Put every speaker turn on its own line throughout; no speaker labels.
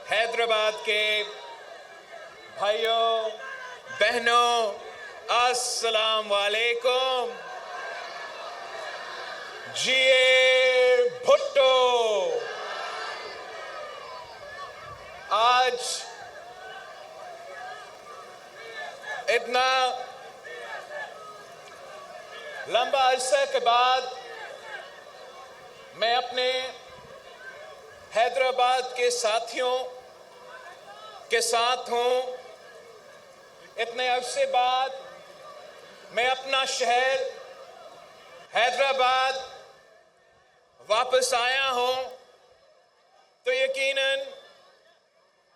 हैदराबाद के भाइयों बहनों, अस्सलाम वालेकुम। जिए भुट्टो। आज इतना लंबा अरसे के बाद मैं अपने हैदराबाद के साथियों के साथ हूं। इतने अरसे बाद मैं अपना शहर हैदराबाद वापस आया हूं, तो यकीनन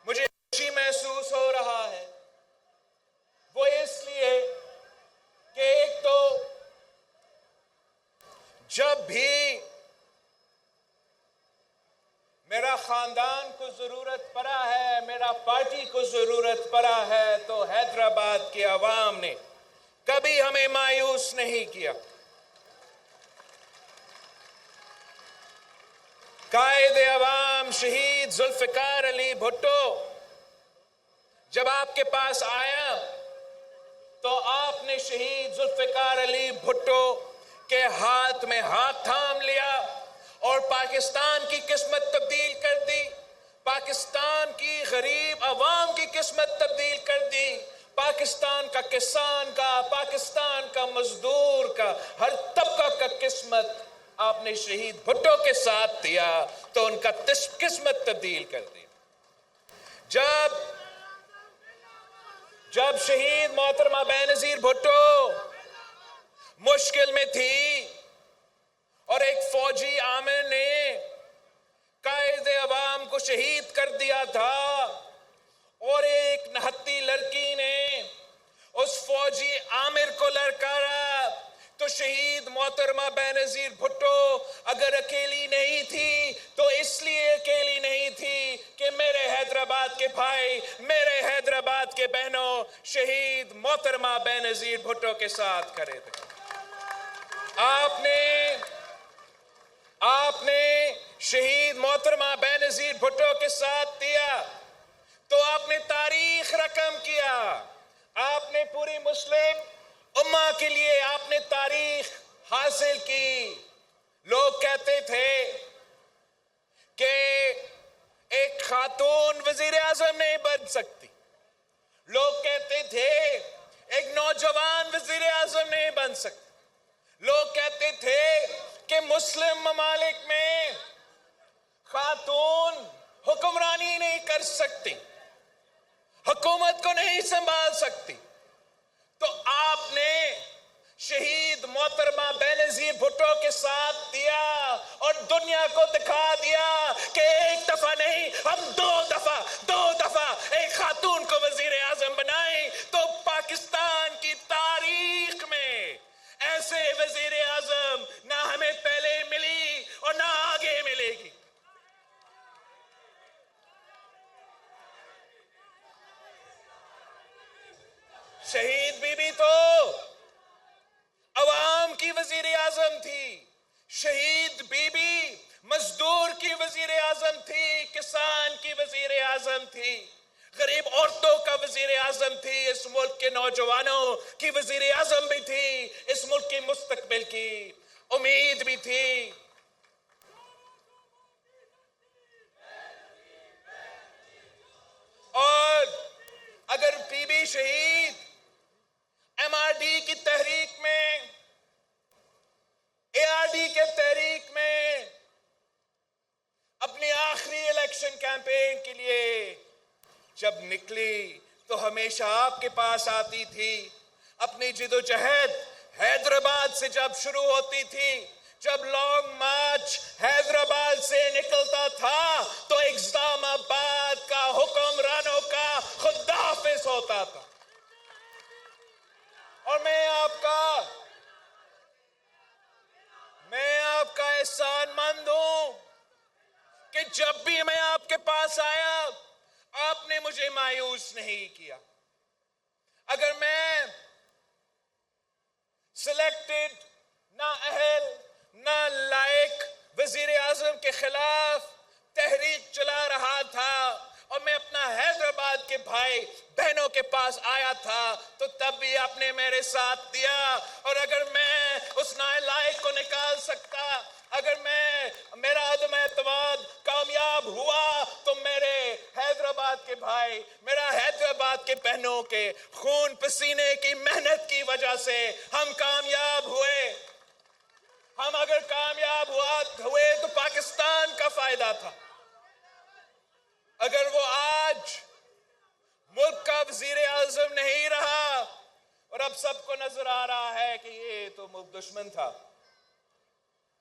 मुझे खुशी महसूस हो रहा है। वो इसलिए कि एक तो जब भी मेरा खानदान को जरूरत पड़ा है, मेरा पार्टी को जरूरत पड़ा है, तो हैदराबाद के अवाम ने कभी हमें मायूस नहीं किया। कायदे अवाम शहीद जुल्फिकार अली भुट्टो जब आपके पास आया तो आपने शहीद जुल्फिकार अली भुट्टो के हाथ में हाथ थाम लिया और पाकिस्तान की किस्मत तब्दील कर दी। पाकिस्तान की गरीब अवाम की किस्मत तब्दील कर दी। पाकिस्तान का किसान का, पाकिस्तान का मजदूर का, हर तबका का किस्मत आपने शहीद भुट्टो के साथ दिया, तो उनका किस्मत तब्दील कर दी। जब शहीद मोहतरमा बेनजीर भुट्टो मुश्किल में थी और एक फौजी आमिर ने कायदे अवाम को शहीद कर दिया था और एक नहत्ती लड़की ने उस फौजी आमिर को ललकारा, तो शहीद मोहतरमा बेनजीर भुट्टो अगर अकेली नहीं थी तो इसलिए अकेली नहीं थी कि मेरे हैदराबाद के भाई, मेरे हैदराबाद के बहनों शहीद मोहतरमा बेनजीर भुट्टो के साथ खड़े थे। आपने शहीद मोहतरमा बेनजीर भुट्टो के साथ दिया तो आपने तारीख रकम किया। आपने पूरी मुस्लिम उम्मा के लिए आपने तारीख हासिल की। लोग कहते थे कि एक खातून वजीर आजम नहीं बन सकती। लोग कहते थे एक नौजवान वजीर आजम नहीं बन सकती। लोग कहते थे कि मुस्लिम ममालिक में खातून हुक्मरानी नहीं कर सकती, हुकूमत को नहीं संभाल सकती। तो आपने शहीद मोहतरमा बेनजीर भुट्टो के साथ दिया और दुनिया को दिखा दिया कि एक दफा नहीं, हम दो दफा एक खातून को वजीर आजम बनाए, तो पाकिस्तान की तारीख में ऐसे वजीर आजम ना हमें पहले मिली और ना आगे मिलेगी। शहीद बीबी तो अवाम की वजीर आजम थी। शहीद बीबी मजदूर की वजीर आजम थी, किसान की वजीर आजम थी, गरीब औरतों का वजीर आजम थी, इस मुल्क के नौजवानों की वजीर आजम भी थी, इस मुल्क की मुस्तकबिल की उम्मीद भी थी। और अगर बीबी शहीद एमआरडी की तहरीक में, एआरडी के तहरीक में अपनी आखिरी इलेक्शन कैंपेन के लिए जब निकली तो हमेशा आपके पास आती थी। अपनी जिदोजहद हैदराबाद से जब शुरू होती थी, जब लॉन्ग मार्च हैदराबाद से निकलता था तो इस्लामाबाद का हुक्मरानों का खुदाफिज होता था। और मैं आपका एहसानमंद हूं कि जब भी मैं आपके पास आया आपने मुझे मायूस नहीं किया। अगर मैं सिलेक्टेड ना अहल ना लायक वजीर आजम के खिलाफ तहरीक चला रहा था और भाई बहनों के पास आया था तो तब भी आपने मेरे साथ दिया। और अगर मैं उस नालायक को निकाल सकता, अगर मेरा अदम एतमाद कामयाब हुआ तो मेरे हैदराबाद के भाई, मेरा हैदराबाद के बहनों के खून पसीने की मेहनत की वजह से हम कामयाब हुए। हम अगर कामयाब हुए तो पाकिस्तान का फायदा था। अगर वो आज मुल्क का वजीर आजम नहीं रहा और अब सबको नजर आ रहा है कि ये तो मुल्क दुश्मन था,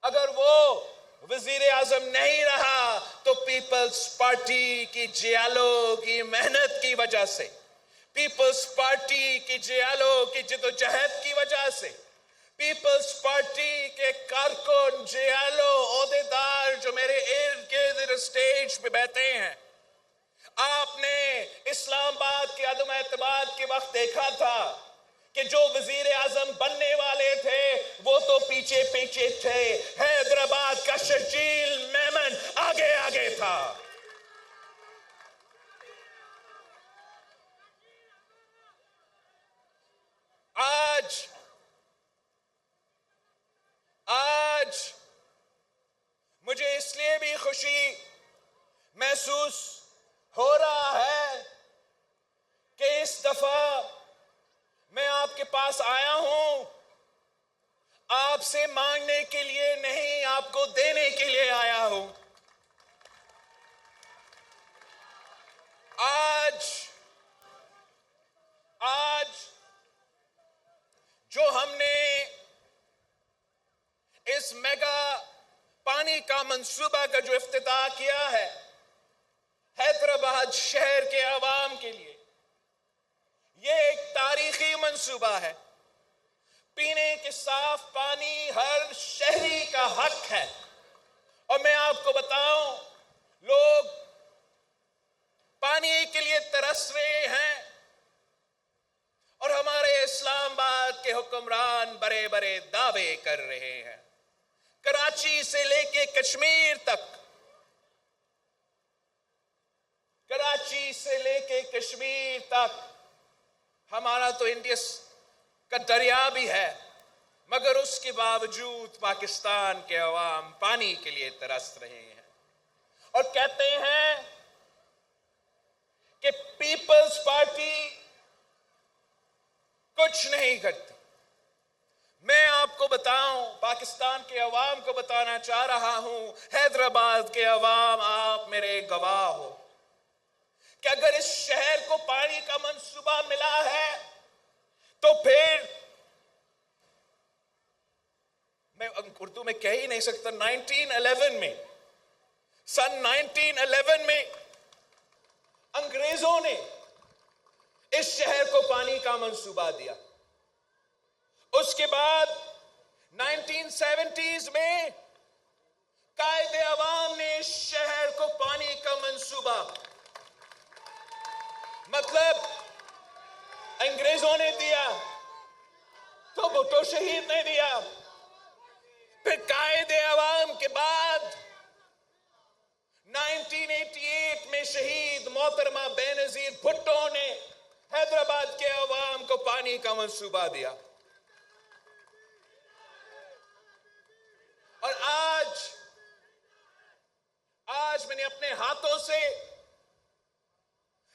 अगर वो वजीर आजम नहीं रहा तो पीपल्स पार्टी की जियालों की मेहनत की वजह से, पीपल्स पार्टी की जियालों की जिद्दोजहद की वजह से, पीपल्स पार्टी के कारकुन, जियालो, ओहदेदार जो मेरे इर्द गिर्द स्टेज पे बैठे हैं, आपने इस्लामाबाद के अदम एतमाद के वक्त देखा था कि जो वजीर आजम बनने वाले थे वो तो पीछे पीछे थे, हैदराबाद का शर्जील मेमन आगे आगे था। आज मुझे इसलिए भी खुशी महसूस हो रहा है कि इस दफा मैं आपके पास आया हूं आपसे मांगने के लिए नहीं, आपको देने के लिए आया हूं। आज जो हमने इस मेगा पानी का मंसूबा का जो इफ्तिताह किया है हैदराबाद शहर के आवाम के लिए, ये एक तारीखी मंसूबा है। पीने के साफ पानी हर शहरी का हक है। और मैं आपको बताऊं, लोग पानी के लिए तरस रहे हैं और हमारे इस्लामाबाद के हुक्मरान बड़े बड़े दावे कर रहे हैं। कराची से लेके कश्मीर तक, कराची से लेके कश्मीर तक हमारा तो इंडियस का दरिया भी है, मगर उसके बावजूद पाकिस्तान के अवाम पानी के लिए तरस रहे हैं और कहते हैं कि पीपल्स पार्टी कुछ नहीं करती। मैं आपको बताऊं, पाकिस्तान के अवाम को बताना चाह रहा हूं, हैदराबाद के अवाम, आप मेरे गवाह हो कि अगर इस शहर को पानी का मंसूबा मिला है तो फिर मैं उर्दू में कह ही नहीं सकता, 1911 में, सन 1911 में अंग्रेजों ने इस शहर को पानी का मंसूबा दिया। उसके बाद 1970s में कायदे अवाम ने इस शहर को पानी का मंसूबा, मतलब अंग्रेजों ने दिया तो भुट्टो शहीद ने दिया। फिर कायदे अवाम के बाद 1988 में शहीद मोहतरमा बेनजीर भुट्टो ने हैदराबाद के अवाम को पानी का मंसूबा दिया। और आज मैंने अपने हाथों से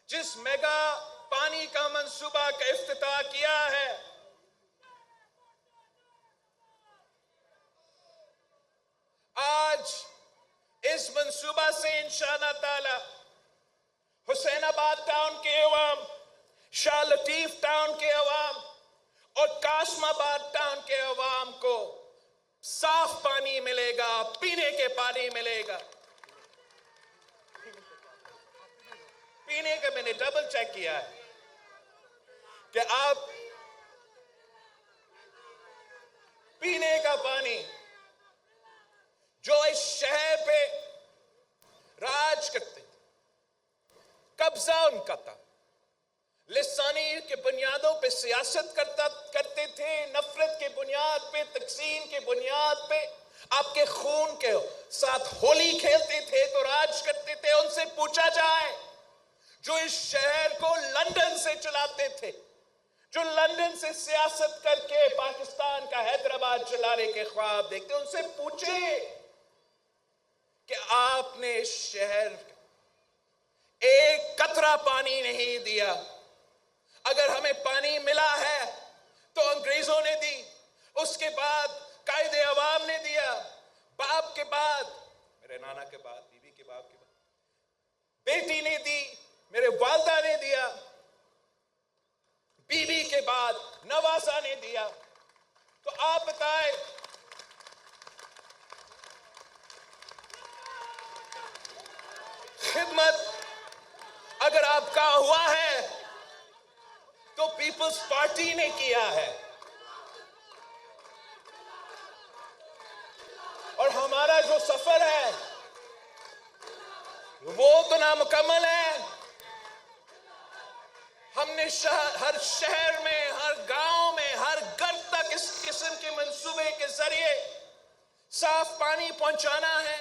जिस मेगा पानी का मंसूबा का इफ्तिताह किया है, आज इस मंसूबा से इंशाअल्लाह ताला हुसैनाबाद टाउन के अवाम, शाह लतीफ टाउन के अवाम और कासमाबाद टाउन के अवाम को साफ पानी मिलेगा, पीने के पानी मिलेगा। पीने का मैंने डबल चेक किया है कि आप पीने का पानी जो इस शहर पे राज करते थे, कब्जा उनका था, लिसानी के बुनियादों पे सियासत करते थे, नफरत के बुनियाद पे, तकसीम के बुनियाद पे, आपके खून के साथ होली खेलते थे तो राज करते थे। उनसे पूछा जाए जो इस शहर को लंदन से चलाते थे, जो लंदन से सियासत करके पाकिस्तान का हैदराबाद चलाने के ख्वाब देखते, उनसे पूछे कि आपने इस शहर एक कतरा पानी नहीं दिया। अगर हमें पानी मिला है तो अंग्रेजों ने दी, उसके बाद कायदे अवाम ने दिया, बाप के बाद, मेरे नाना के बाद, बीवी के बाप के बाद बेटी ने दी, मेरे वालदा ने दिया, बीवी के बाद नवासा ने दिया। तो आप बताएं, खिदमत अगर आपका हुआ है तो पीपल्स पार्टी ने किया है, और हमारा जो सफर है वो तो नामुकम्मल है। हमने हर शहर में, हर गांव में, हर घर तक इस किस्म के मंसूबे के जरिए साफ पानी पहुंचाना है।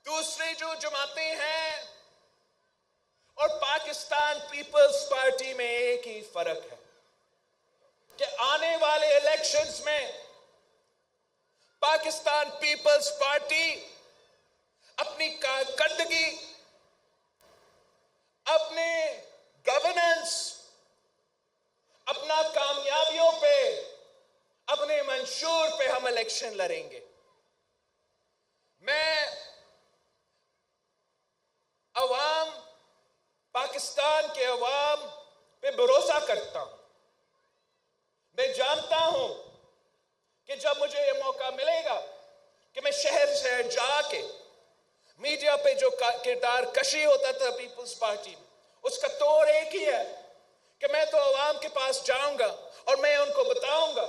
दूसरे जो जमातें हैं और पाकिस्तान पीपल्स पार्टी में एक ही फर्क है कि आने वाले इलेक्शंस में पाकिस्तान पीपल्स पार्टी अपनी कारकर्दगी, अपने गवर्नेंस, अपना कामयाबियों पे, अपने मंशूर पे हम इलेक्शन लड़ेंगे। मैं अवाम, पाकिस्तान के अवाम पे भरोसा करता हूं। मैं जानता हूं कि जब मुझे ये मौका मिलेगा कि मैं शहर शहर जाके मीडिया पे जो किरदार कशी होता था पीपल्स पार्टी में, उसका तौर एक ही है कि मैं तो अवाम के पास जाऊंगा और मैं उनको बताऊंगा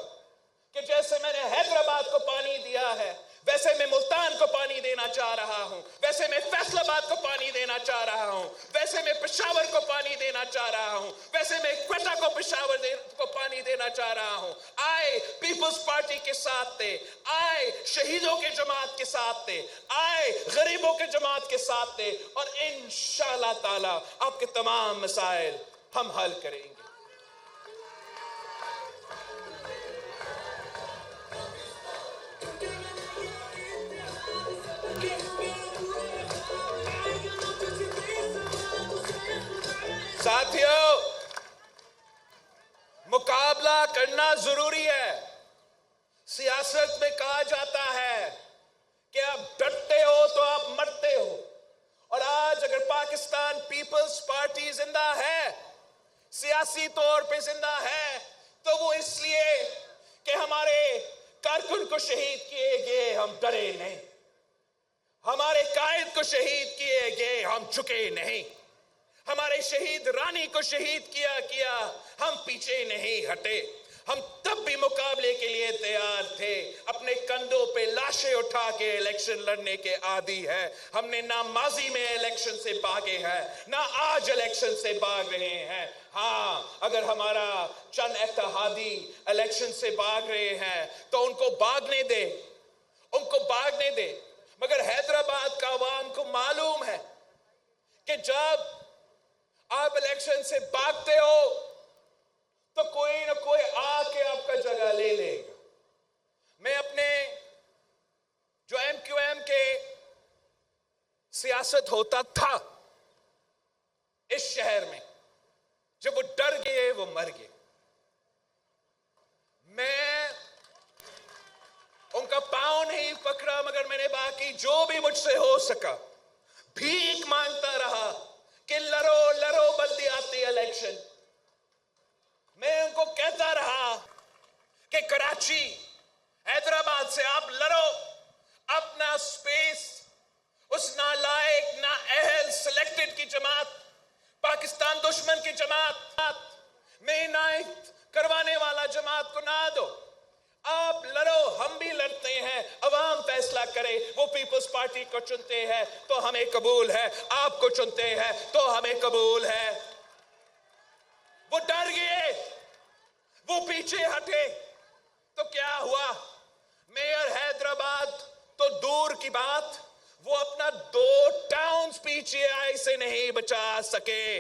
कि जैसे मैंने हैदराबाद को पानी दिया है, वैसे मैं मुल्तान को पानी देना चाह रहा हूं, वैसे मैं फैसलाबाद को पानी देना चाह रहा हूं, वैसे मैं पेशावर को पानी देना चाह रहा हूं, वैसे मैं क्वेटा को को पानी देना चाह रहा हूं। आए पीपल्स पार्टी के साथ थे, आए शहीदों के जमात के साथ थे, आए गरीबों के जमात के साथ थे, और इंशाअल्लाह ताला आपके तमाम मसाइल हम हल करेंगे। साथियों, मुकाबला करना जरूरी है। सियासत में कहा जाता है कि आप डरते हो तो आप मरते हो, और आज अगर पाकिस्तान पीपल्स पार्टी जिंदा है, सियासी तौर पे जिंदा है, तो वो इसलिए कि हमारे कारकुन को शहीद किए गए, हम डरे नहीं। हमारे कायद को शहीद किए गए, हम झुके नहीं। हमारे शहीद रानी को शहीद किया, हम पीछे नहीं हटे। हम तब भी मुकाबले के लिए तैयार थे। अपने कंधों पे लाशें उठा के इलेक्शन लड़ने के आदी है। हमने ना माजी में इलेक्शन से भागे हैं, ना आज इलेक्शन से भाग रहे हैं। हाँ, अगर हमारा चंद इत्तेहादी इलेक्शन से भाग रहे हैं तो उनको भागने दे, उनको भागने दे। मगर हैदराबाद का अवाम को मालूम है कि जब आप इलेक्शन से भागते हो तो कोई ना कोई आके आपका जगह ले लेगा। मैं अपने जो MQM के सियासत होता था इस शहर में, जब वो डर गए वो मर गए। मैं उनका पांव नहीं पकड़ा, मगर मैंने बाकी जो भी मुझसे हो सका भीख मांगता रहा कि लड़ो लड़ो बल्दियाती इलेक्शन। मैं उनको कहता रहा कि कराची, हैदराबाद से आप लड़ो, अपना स्पेस उस नालायक, नाअहल, सिलेक्टेड की जमात, पाकिस्तान दुश्मन की जमात में इनायत करवाने वाला जमात को ना दो। आप लड़ो, हम भी लड़ते हैं। अवाम फैसला करे, वो पीपल्स पार्टी को चुनते हैं तो हमें कबूल है, आपको चुनते हैं तो हमें कबूल है। वो डर गए, वो पीछे हटे, तो क्या हुआ? मेयर हैदराबाद तो दूर की बात, वो अपना 2 टाउन ड्रोन्स पीजीआई से नहीं बचा सके।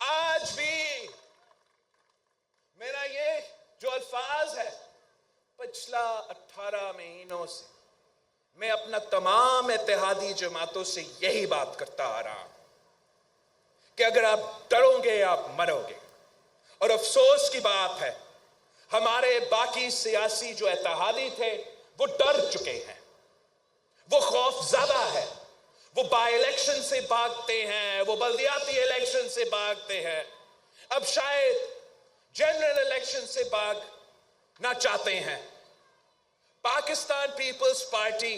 आज भी मेरा ये जो अल्फाज है, पिछला 18 महीनों से मैं अपना तमाम इत्तेहादी जमातों से यही बात करता आ रहा हूं कि अगर आप डरोगे आप मरोगे। और अफसोस की बात है, हमारे बाकी सियासी जो इत्तेहादी थे वो डर चुके हैं, वो खौफज़दा है, वो बाई इलेक्शन से भागते हैं, वो बल्दियाती इलेक्शन से भागते हैं, अब शायद जनरल इलेक्शन से भागना चाहते हैं। पाकिस्तान पीपल्स पार्टी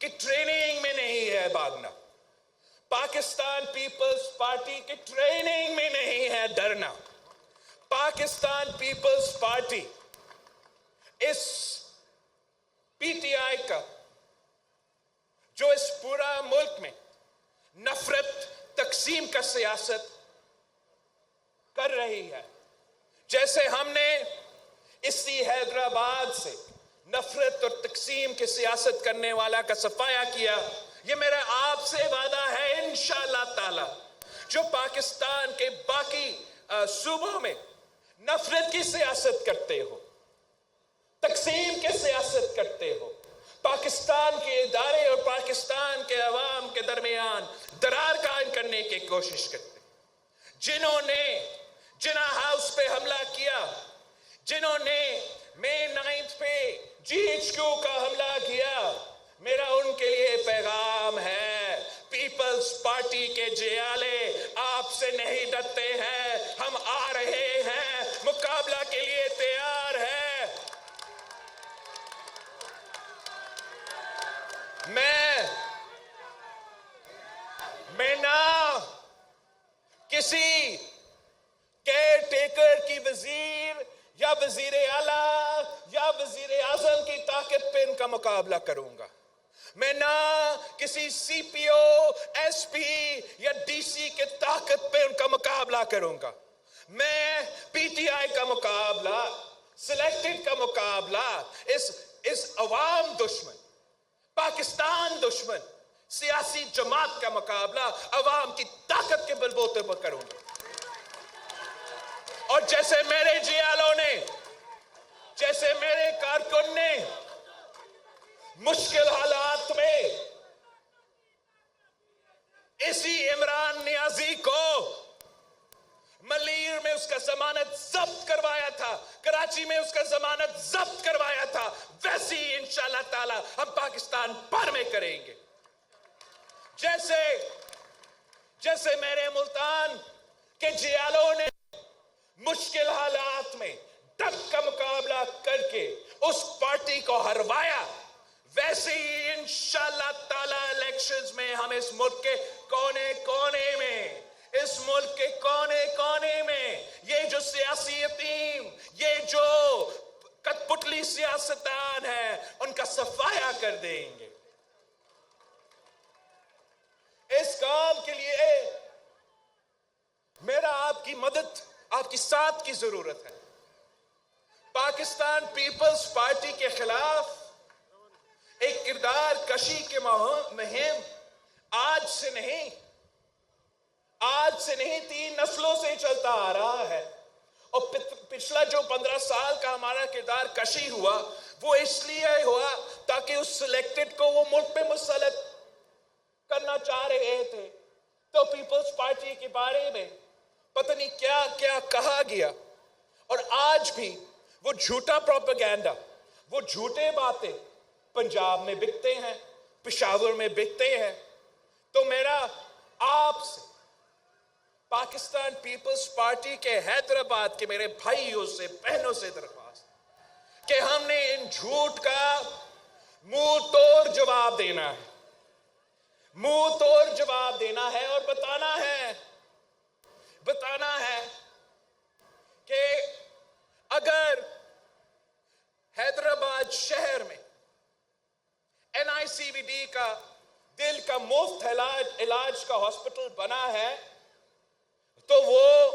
की ट्रेनिंग में नहीं है भागना, पाकिस्तान पीपल्स पार्टी की ट्रेनिंग में नहीं है डरना। पाकिस्तान पीपल्स पार्टी इस पीटीआई का जो इस पूरा मुल्क में नफरत तकसीम का सियासत कर रही है, जैसे हमने इसी हैदराबाद से नफरत और तकसीम की सियासत करने वाला का सफाया किया, ये मेरा आपसे वादा है इंशाअल्लाह ताला, जो पाकिस्तान के बाकी सूबों में नफरत की सियासत करते हो, तकसीम की सियासत करते हो, पाकिस्तान के इदारे और पाकिस्तान के अवाम के दरमियान दरार कायम करने की कोशिश करते, जिन्होंने जिना हाउस पे हमला किया, जिन्होंने मई 9 पे जीएचक्यू का हमला किया, मेरा उनके लिए पैगाम है, पीपल्स पार्टी के जियाले आपसे नहीं डरते हैं, हम आ रहे हैं, मुकाबला के लिए तैयार है। मैं ना किसी केयर टेकर की वजीर या वजीर आला या वजीर आजम की ताकत पे इनका मुकाबला करूंगा। मैं ना किसी सीपीओ, एसपी या डीसी के ताकत पे उनका मुकाबला करूंगा। मैं पीटीआई का मुकाबला, सिलेक्टेड का मुकाबला, इस अवाम दुश्मन, पाकिस्तान दुश्मन सियासी जमात का मुकाबला अवाम की ताकत के बलबूते पर करूंगा। और जैसे मेरे जियालों ने, जैसे मेरे कारकुन ने मुश्किल हालात में इसी इमरान नियाजी को मलीर में उसका जमानत जब्त करवाया था, कराची में उसका जमानत जब्त करवाया था, वैसे ही इंशाअल्लाह ताला हम पाकिस्तान भर में करेंगे। जैसे मेरे मुल्तान के जियालों ने मुश्किल हालात में डट का मुकाबला करके उस पार्टी को हरवाया, वैसे ही इंशाअल्लाह ताला इलेक्शंस में हम इस मुल्क के कोने कोने में, इस मुल्क के कोने कोने में ये जो सियासी यतीम, ये जो कठपुतली सियासतदान है, उनका सफाया कर देंगे। इस काम के लिए मेरा आपकी मदद, आपकी साथ की जरूरत है। पाकिस्तान पीपल्स पार्टी के खिलाफ एक किरदार कशी के मुहिम आज से नहीं 3 नस्लों से चलता आ रहा है। और पिछला जो 15 साल का हमारा किरदार कशी हुआ, वो इसलिए हुआ ताकि उस सिलेक्टेड को वो मुल्क पे मुसल्लत करना चाह रहे थे। तो पीपल्स पार्टी के बारे में पता नहीं क्या क्या कहा गया, और आज भी वो झूठा प्रोपेगेंडा, वो झूठे बातें पंजाब में बिकते हैं, पेशावर में बिकते हैं। तो मेरा आपसे, पाकिस्तान पीपल्स पार्टी के हैदराबाद के मेरे भाइयों से, बहनों से दरख्वास्त कि हमने इन झूठ का मुंह तोड़ जवाब देना है, मुंह तोड़ जवाब देना है और बताना है कि अगर हैदराबाद शहर में NICVD का दिल का मुफ्त इलाज का हॉस्पिटल बना है, तो वो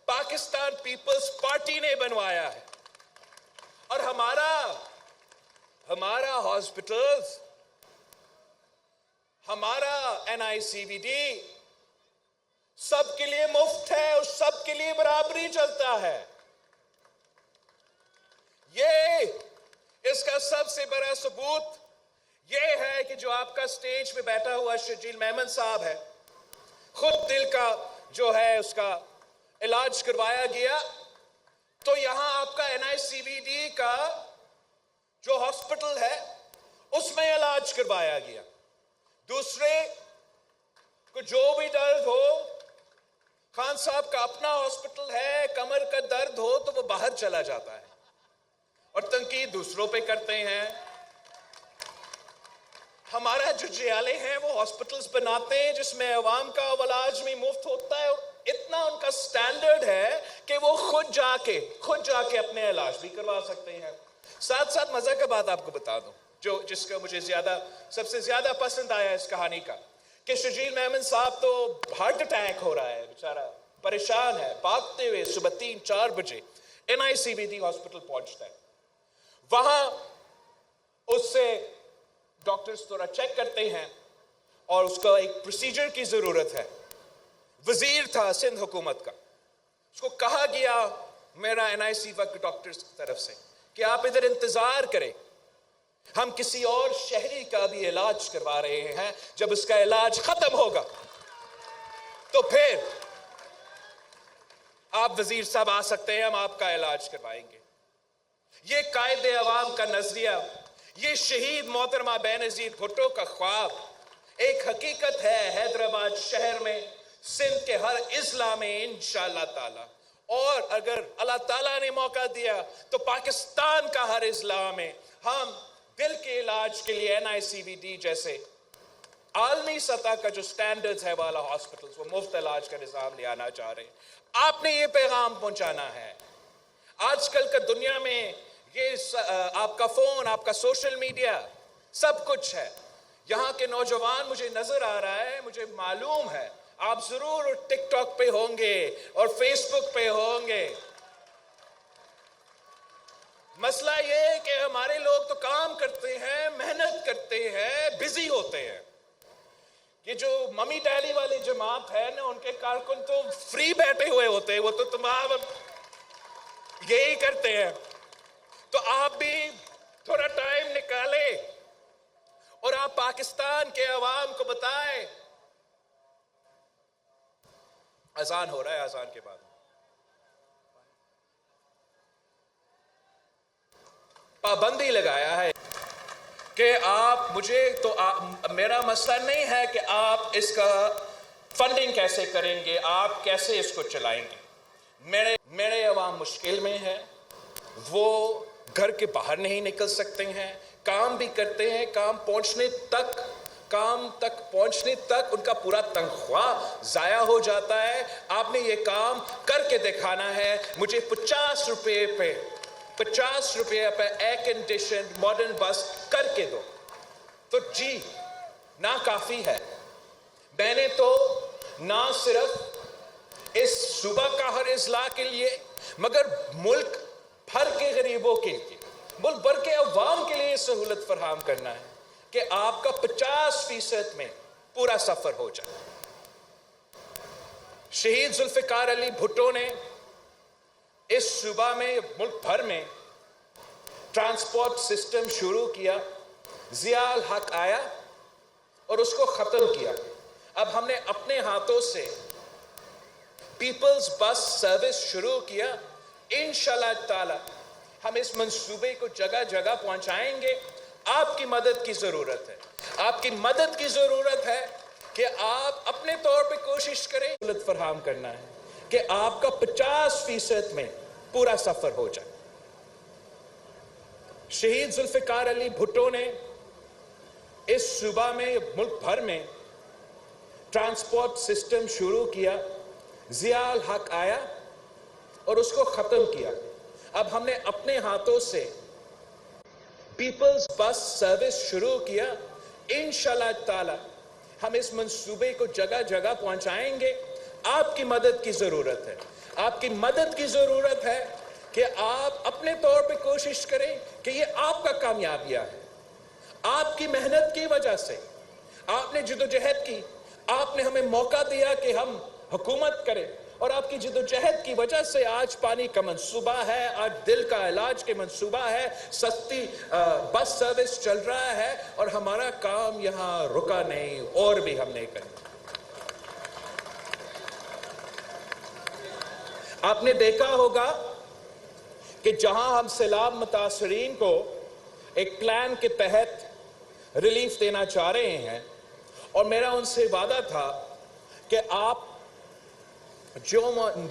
पाकिस्तान पीपल्स पार्टी ने बनवाया है। और हमारा हॉस्पिटल हमारा NICVD सबके लिए मुफ्त है और सबके लिए बराबरी चलता है। ये इसका सबसे बड़ा सबूत ये है कि जो आपका स्टेज पे बैठा हुआ शर्जील मेमन साहब है, खुद दिल का जो है उसका इलाज करवाया गया, तो यहां आपका NICVD का जो हॉस्पिटल है उसमें इलाज करवाया गया। दूसरे को जो भी दर्द हो, खान साहब का अपना हॉस्पिटल है, कमर का दर्द हो तो वो बाहर चला जाता है और तनकीद दूसरों पे करते हैं। हमारा जो जियाले हैं वो हॉस्पिटल्स बनाते हैं जिसमें अवाम का इलाज भी मुफ्त होता है और इतना उनका स्टैंडर्ड है कि वो खुद जाके अपने इलाज भी करवा सकते हैं। साथ साथ मजा का बात आपको बता दूं, जो जिसका मुझे सबसे ज्यादा पसंद आया इस कहानी का, कि शर्जील मेमन साहब तो हार्ट अटैक हो रहा है, बेचारा परेशान है, भागते हुए सुबह 3-4 बजे NICVD हॉस्पिटल पहुंचता है। वहां उससे डॉक्टर्स थोड़ा चेक करते हैं और उसका एक प्रोसीजर की जरूरत है। वजीर था सिंध हुकूमत का, उसको कहा गया मेरा NICVD डॉक्टर्स की तरफ से कि आप इधर इंतजार करें, हम किसी और शहरी का भी इलाज करवा रहे हैं, जब उसका इलाज खत्म होगा तो फिर आप वजीर साहब आ सकते हैं, हम आपका इलाज करवाएंगे। ये कायदे अवाम का नजरिया, ये शहीद मोहतरमा बेनजीर भुट्टो का ख्वाब एक हकीकत है हैदराबाद शहर में, सिंध के हर इजला में इंशाअल्लाह ताला, और अगर अल्लाह ताला ने मौका दिया तो पाकिस्तान का हर इजला में हम दिल के इलाज के लिए NICVD जैसे आलमी सतह का जो स्टैंडर्ड्स है वाला हॉस्पिटल्स, वो मुफ्त इलाज का निजाम ले आना चाह रहे हैं। आपने ये पैगाम पहुंचाना है। आजकल का दुनिया में ये आपका फोन, आपका सोशल मीडिया, सब कुछ है। यहाँ के नौजवान मुझे नजर आ रहा है, मुझे मालूम है आप जरूर टिकटॉक पे होंगे और फेसबुक पे होंगे। मसला ये है कि हमारे लोग तो काम करते हैं, मेहनत करते हैं, बिजी होते हैं। ये जो मम्मी डैडी वाली जमात है ना, उनके कारकुन तो फ्री बैठे हुए होते हैं, वो तो तमाम यही करते हैं। तो आप भी थोड़ा टाइम निकालें और आप पाकिस्तान के अवाम को बताएं। अजान हो रहा है, अजान के बाद पाबंदी लगाया है कि आप मेरा मसला नहीं है कि आप इसका फंडिंग कैसे करेंगे, आप कैसे इसको चलाएंगे। मेरे अवाम मुश्किल में है, वो घर के बाहर नहीं निकल सकते हैं, काम भी करते हैं, काम तक पहुंचने तक उनका पूरा तनख्वाह जाया हो जाता है। आपने ये काम करके दिखाना है। मुझे 50 रुपये पे एयर कंडीशन मॉडर्न बस करके दो, तो जी ना काफी है। मैंने तो ना सिर्फ इस सूबा का हर इजला के लिए मगर मुल्क भर के गरीबों के लिए, मुल्क भर के अवाम के लिए सहूलत फराहम करना है कि आपका 50% में पूरा सफर हो जाए। शहीद जुल्फिकार अली भुट्टो ने इस सूबा में, मुल्क भर में ट्रांसपोर्ट सिस्टम शुरू किया। जियाल हक आया और उसको खत्म किया। अब हमने अपने हाथों से पीपल्स बस सर्विस शुरू किया। इंशाअल्लाह ताला हम इस मंसूबे को जगह जगह पहुंचाएंगे। आपकी मदद की जरूरत है, आपकी मदद की जरूरत है कि आप अपने तौर पे कोशिश करें, सहूलत फराहम करना है कि आपका 50% में पूरा सफर हो जाए। शहीद जुल्फिकार अली भुट्टो ने इस सूबा में, मुल्क भर में ट्रांसपोर्ट सिस्टम शुरू किया। जियाल हक आया और उसको खत्म किया। अब हमने अपने हाथों से पीपल्स बस सर्विस शुरू किया। इंशाअल्लाह ताला हम इस मंसूबे को जगह जगह पहुंचाएंगे। आपकी मदद की जरूरत है, आपकी मदद की जरूरत है कि आप अपने तौर पे कोशिश करें कि ये आपका कामयाबिया है। आपकी मेहनत की वजह से, आपने जिदोजहद की, आपने हमें मौका दिया कि हम हुकूमत करें, और आपकी जिदोजहद की वजह से आज पानी का मंसूबा है, आज दिल का इलाज के मंसूबा है, सस्ती बस सर्विस चल रहा है, और हमारा काम यहां रुका नहीं, और भी हमने करा। आपने देखा होगा कि जहां हम सैलाब मुतासरीन को एक प्लान के तहत रिलीफ देना चाह रहे हैं, और मेरा उनसे वादा था कि आप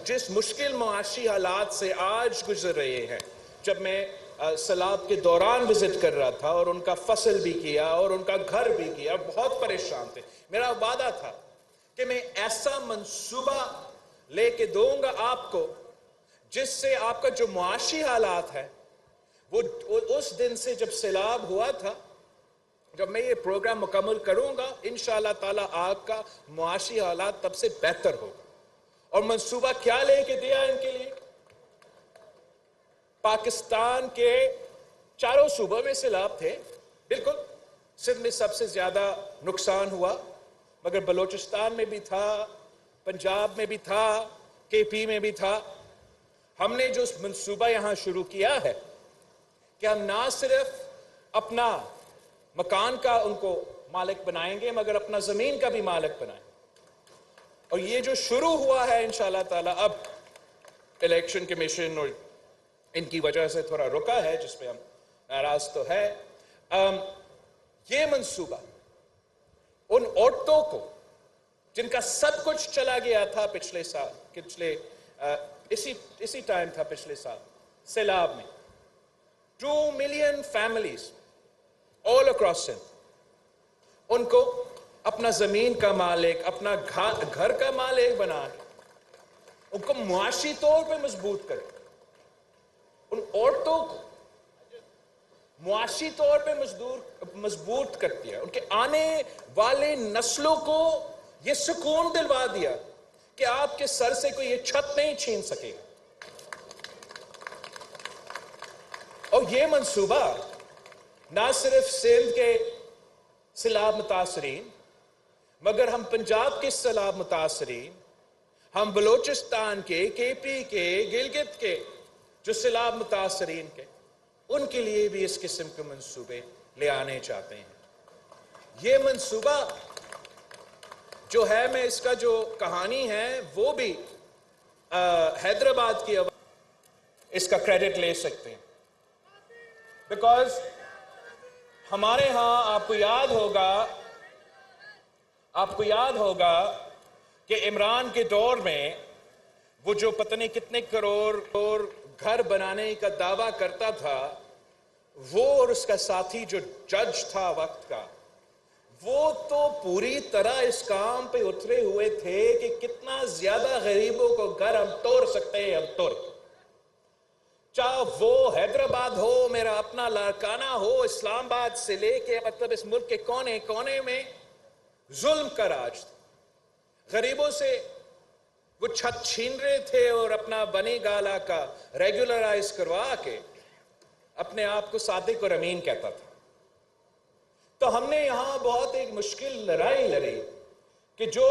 जिस मुश्किल मुआशी हालात से आज गुजर रहे हैं, जब मैं सैलाब के दौरान विजिट कर रहा था और उनका फसल भी किया और उनका घर भी किया, बहुत परेशान थे, मेरा वादा था कि मैं ऐसा मंसूबा लेके दूंगा आपको जिससे आपका जो मुआशी हालात है वो उस दिन से जब सैलाब हुआ था, जब मैं ये प्रोग्राम मुकम्मल करूंगा, इंशाअल्लाह ताला आपका मुआशी हालात तब से बेहतर होगा। और मंसूबा क्या लेके दिया इनके लिए? पाकिस्तान के चारों सूबों में सैलाब थे, बिल्कुल सिंध में सबसे ज्यादा नुकसान हुआ, मगर बलोचिस्तान में भी था, पंजाब में भी था, केपी में भी था। हमने जो मंसूबा यहां शुरू किया है कि हम ना सिर्फ अपना मकान का उनको मालिक बनाएंगे, मगर अपना जमीन का भी मालिक बनाएंगे। और ये जो शुरू हुआ है इंशाअल्लाह ताला, अब इलेक्शन कमीशन और इनकी वजह से थोड़ा रुका है, जिसपे हम नाराज तो है। ये मंसूबा उन औरतों को जिनका सब कुछ चला गया था पिछले साल, इसी टाइम था पिछले साल सैलाब में, 2 million families all across Sindh, उनको अपना जमीन का मालिक, अपना घर का मालिक बना के उनको मुआशी तौर पे मजबूत करे, उन औरतों को मुआशी तौर पे मजबूत कर दिया, उनके आने वाले नस्लों को ये सुकून दिलवा दिया कि आपके सर से कोई ये छत नहीं छीन सकेगा। और ये मंसूबा ना सिर्फ सिंध के सैलाब मुतासरीन, मगर हम पंजाब के सैलाब मुतासरीन, हम बलोचिस्तान के, केपी के, गिलगित के जो सैलाब मुतासरीन के, उनके लिए भी इस किस्म के मंसूबे ले आने चाहते हैं। ये मंसूबा जो है, मैं इसका जो कहानी है वो भी हैदराबाद की इसका क्रेडिट ले सकते हैं, बिकॉज हमारे यहां आपको याद होगा कि इमरान के दौर में वो जो पता नहीं कितने करोड़ घर बनाने का दावा करता था, वो और उसका साथी जो जज था वक्त का, वो तो पूरी तरह इस काम पे उतरे हुए थे कि कितना ज्यादा गरीबों को घर हम तोड़ सकते हैं, हम तोड़। चाहे वो हैदराबाद हो, मेरा अपना लाड़काना हो, इस्लामाबाद से लेके मतलब इस मुल्क के कोने कोने में जुल्म का राज था। गरीबों से वो छत छीन रहे थे और अपना बनी गाला का रेगुलराइज करवा के अपने आप को सादिक और अमीन कहता था। तो हमने यहां बहुत एक मुश्किल लड़ाई लड़ी कि जो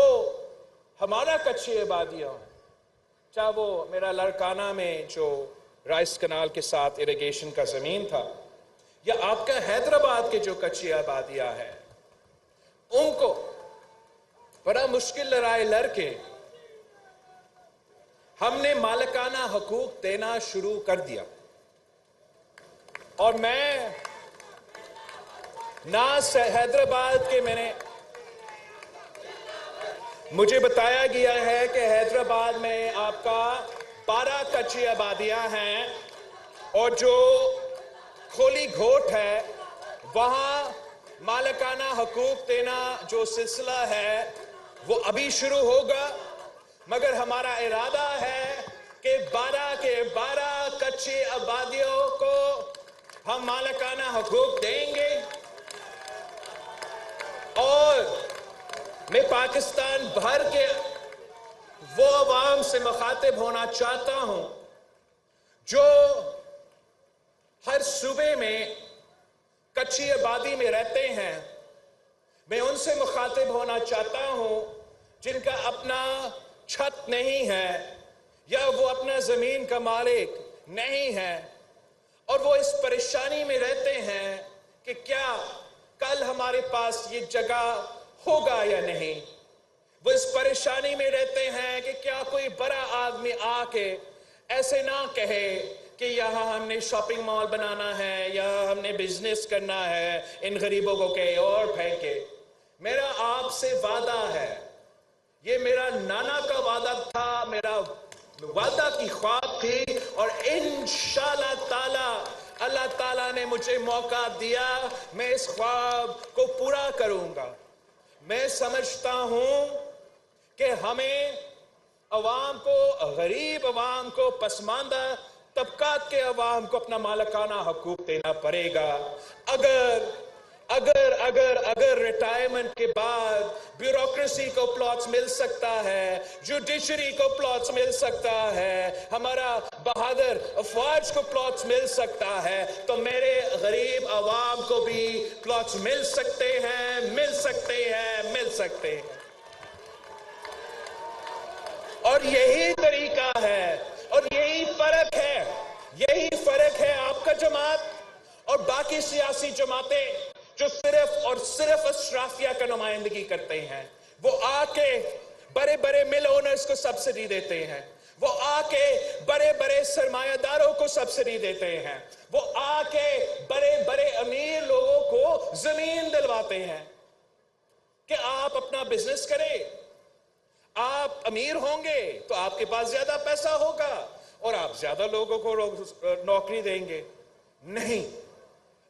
हमारा कच्ची आबादियां, चाहे वो मेरा लाड़काना में जो राइस कनाल के साथ इरिगेशन का जमीन था, या आपका हैदराबाद के जो कच्ची आबादियां है, उनको बड़ा मुश्किल लड़ाई लड़के हमने मालिकाना हकूक देना शुरू कर दिया। और मैं ना हैदराबाद के मुझे बताया गया है कि हैदराबाद में आपका 12 कच्ची आबादियां हैं, और जो खोली घोट है वहां मालिकाना हकूक देना जो सिलसिला है वो अभी शुरू होगा। मगर हमारा इरादा है कि 12 के 12 कच्ची आबादियों को हम मालिकाना हकूक देंगे। और मैं पाकिस्तान भर के वो अवाम से मुखातिब होना चाहता हूं जो हर सूबे में कच्ची आबादी में रहते हैं, मैं उनसे मुखातिब होना चाहता हूं जिनका अपना छत नहीं है या वो अपना जमीन का मालिक नहीं है और वो इस परेशानी में रहते हैं कि क्या कल हमारे पास ये जगह होगा या नहीं। वो इस परेशानी में रहते हैं कि क्या कोई बड़ा आदमी आके ऐसे ना कहे कि यहाँ हमने शॉपिंग मॉल बनाना है या हमने बिजनेस करना है, इन गरीबों को कहीं और फेंके। मेरा आपसे वादा है, ये मेरा नाना का वादा था, मेरा वादा की ख्वाब थी और इंशाअल्लाह ताला अल्लाह ताला ने मुझे मौका दिया, मैं इस ख्वाब को पूरा करूंगा। मैं समझता हूं कि हमें अवाम को, गरीब अवाम को, पसमानदा तबकात के अवाम को अपना मालिकाना हकूक देना पड़ेगा। अगर रिटायरमेंट के बाद ब्यूरोक्रेसी को प्लॉट्स मिल सकता है, जुडिशरी को प्लॉट्स मिल सकता है, हमारा बहादुर अफवाज को प्लॉट्स मिल सकता है, तो मेरे गरीब अवाम को भी प्लॉट्स मिल सकते हैं, मिल सकते हैं, मिल सकते हैं। और यही तरीका है और यही फर्क है आपका जमात और बाकी सियासी जमातें जो सिर्फ और सिर्फ अशराफिया का नुमाइंदगी करते हैं। वो आके बड़े बड़े मिल ओनर्स को सब्सिडी देते हैं, वो आके बड़े बड़े सरमायादारों को सब्सिडी देते हैं, वो आके बड़े बड़े अमीर लोगों को जमीन दिलवाते हैं कि आप अपना बिजनेस करें, आप अमीर होंगे तो आपके पास ज्यादा पैसा होगा और आप ज्यादा लोगों को नौकरी देंगे। नहीं,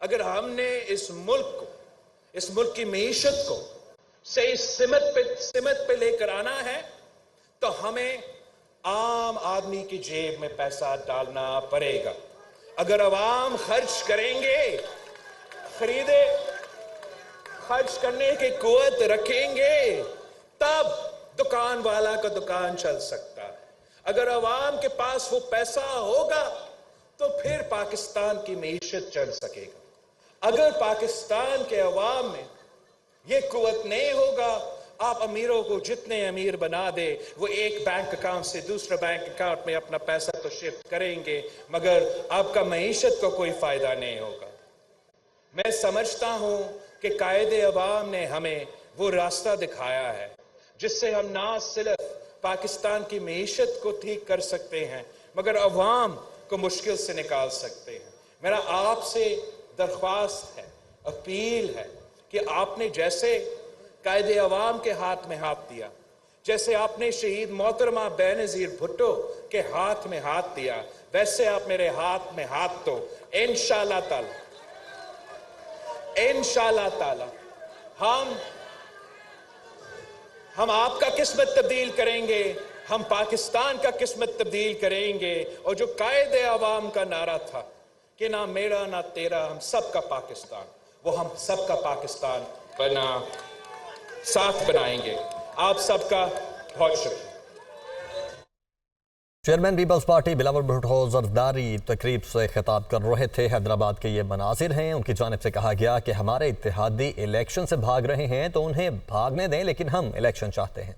अगर हमने इस मुल्क की मईशत को सही सिमत पे लेकर आना है तो हमें आम आदमी की जेब में पैसा डालना पड़ेगा। अगर अवाम खर्च करेंगे, खर्च करने की कुव्वत रखेंगे, तब दुकान वाला का दुकान चल सकता है। अगर अवाम के पास वो पैसा होगा तो फिर पाकिस्तान की मईशत चल सकेगा। अगर पाकिस्तान के अवाम में ये कुव्वत नहीं होगा, आप अमीरों को जितने अमीर बना दे, वो एक बैंक अकाउंट से दूसरे बैंक अकाउंट में अपना पैसा तो शिफ्ट करेंगे, मगर आपका मईशत को कोई फायदा नहीं होगा। मैं समझता हूं कि कायदे अवाम ने हमें वो रास्ता दिखाया है जिससे हम ना सिर्फ पाकिस्तान की मईशत को ठीक कर सकते हैं मगर अवाम को मुश्किल से निकाल सकते हैं। मेरा आपसे दरख्वास्त है, अपील है कि आपने जैसे कायदे अवाम के हाथ में हाथ दिया, जैसे आपने शहीद मोहतरमा बेनज़ीर भुट्टो के हाथ में हाथ दिया, वैसे आप मेरे हाथ में हाथ दो। इंशाअल्लाह ताला हम आपका किस्मत तब्दील करेंगे, हम पाकिस्तान का किस्मत तब्दील करेंगे। और जो कायदे अवाम का नारा था कि ना मेरा ना तेरा, हम सबका पाकिस्तान, वो हम सबका पाकिस्तान साथ बनाएंगे। आप सबका बहुत शुक्रिया।
Chairman People's Party Bilawal Bhutto Zardari तकरीब से खिताब कर रहे थे। हैदराबाद के ये मनाजिर हैं। उनकी जानिब से कहा गया कि हमारे इत्तेहादी इलेक्शन से भाग रहे हैं तो उन्हें भागने दें, लेकिन हम इलेक्शन चाहते हैं।